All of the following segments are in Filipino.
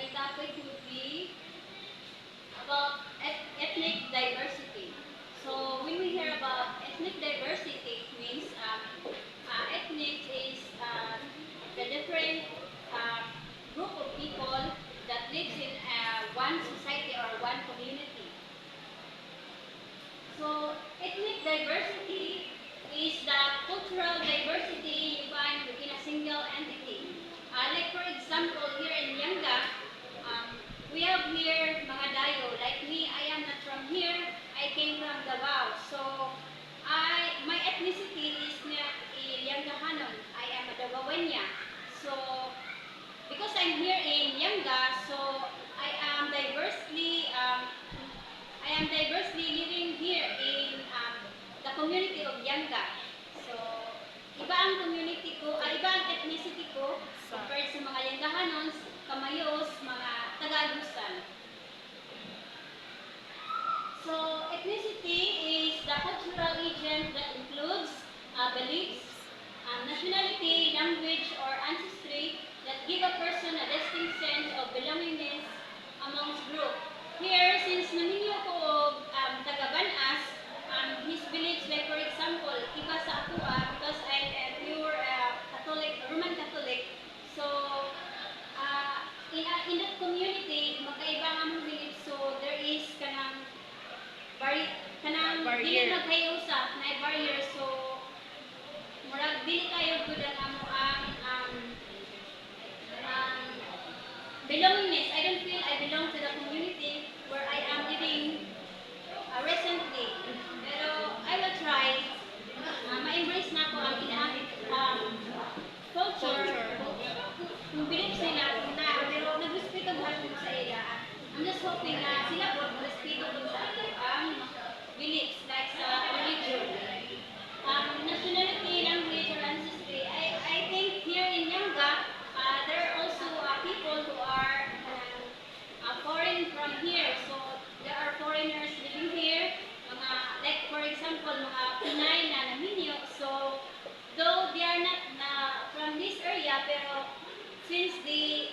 my topic would be about ethnic diversity. So when we hear about ethnic diversity, it means ethnic is the different uh, group of people that lives in one society or one community. So ethnic diversity is the cultural diversity you find within a single entity. Like for example, here in Yanga, we have here mga Dayo. Like me, I am not from here. I came from Davao. So my ethnicity is na Yangahanon. I am a Davaoeña. So because I'm here in Yanga, so I am diversely living here in the community of Yanga. So, iba ang community ko, iba ang ethnicity ko compared sa mga Yangahanons, Kamayos, mga Taga-Agusan. So, ethnicity is the cultural agent that includes beliefs, nationality, language, or ancestry that give a person a distinct sense of belongingness amongst group. Here, since naninyo ko taga-Banas, his beliefs, like for example, iba sa ako because I'm a pure Catholic, Roman Catholic. So, in that community, magkaiba nga mong beliefs. So, there is kanang dili magkayusa na barrier. So, murag dili kayo gud ang amo ang belongingness. I don't feel I belong to the community where I am living recently. Pero I will try ma-embrace na ko ang ilang culture. Kung beliefs nila na, pero nag-respeto buhat ko sa ila. I'm just hoping na sila po respeto ko sa ako ang beliefs like sa religion. Nationality, language, or ancestry. I think here in Yanga, there are also people who are foreign from here. So there are foreigners living here. Like for example, mga Pinay na naminyo. So though they are not from this area, pero since they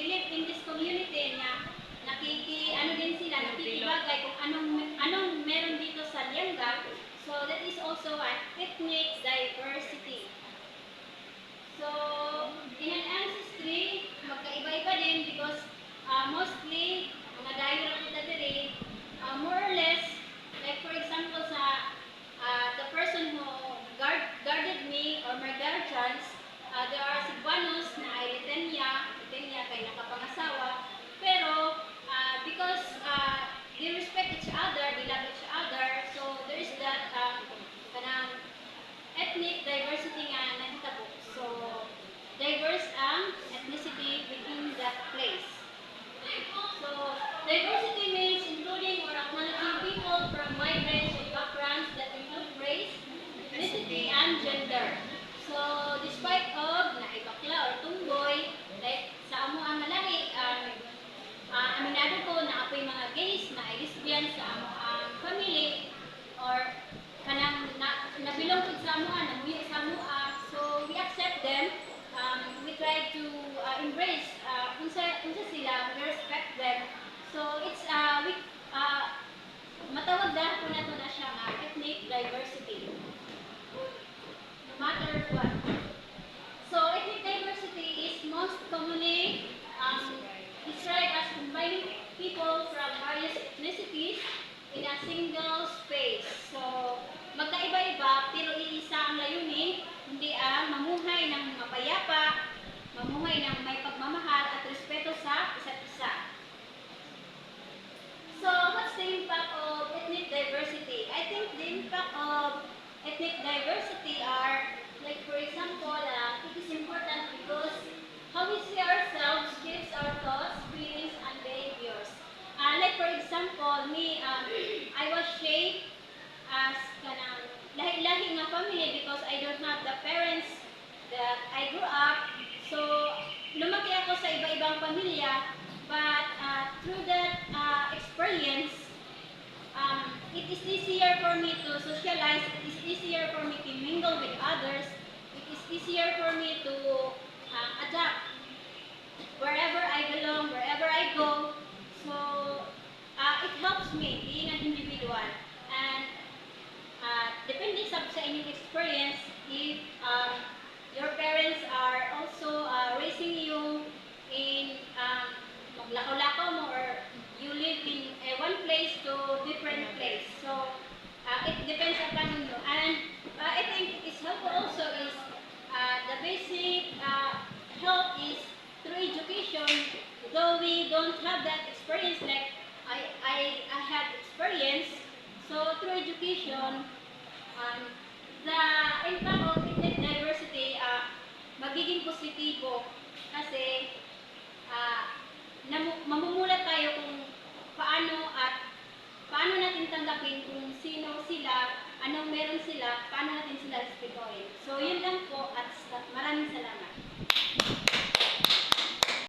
live in this community na nakikibagay kung anong meron dito sa Lianga. So that is also an ethnic diversity. So in an ancestry, magkaiba-iba din because mostly mga Dayo ra kita diri, more or less, like for example sa the person who guarded me or my guardians, there are Cebuanos na ay Litenya kay nakapangasawa, pero because they respect each other, they love each other, so there is that kanang ethnic diversity nga nahitabo. So diverse ang ethnicity within that place. So diversity means including or acknowledging people from wide range of backgrounds that include race, ethnicity, and gender. So despite of naibakla or tumboy, like sa amo ang malahi, aminado ko na ako'y mga gays na lesbian sa amo ang family or kanang nabilong ko sa amo, namuyo sa amo, so we accept them. We try to embrace unsa sila, we respect them. So it's matawag dahil po nato na siya nga ethnic diversity. No matter what. So ethnic diversity is most commonly described as combining people from various ethnicities in a single space. So magkaiba-iba pero iisa ang layunin, hindi ang mamuhay ng mapayapa, mamuhay ng may pagmamahal at respeto sa isa't isa. So what's the impact of ethnic diversity? I think the impact of ethnic diversity are, like for example, it is important because how we see ourselves shapes our thoughts, feelings, and behaviors. Like for example, me, I was shaped as kanang lahi-lahi nga family because I don't have the parents that I grew up. So, lumaki ako sa iba-ibang pamilya, but through that experience, it is easier for me to socialize, it is easier for me to mingle with others, it is easier for me to adapt. don't have that experience like I had experience, so through education, the impact of ethnic diversity magiging positibo kasi mamumulat tayo kung paano natin tanggapin kung sino sila, anong meron sila, paano natin sila respetuhin. So, yun lang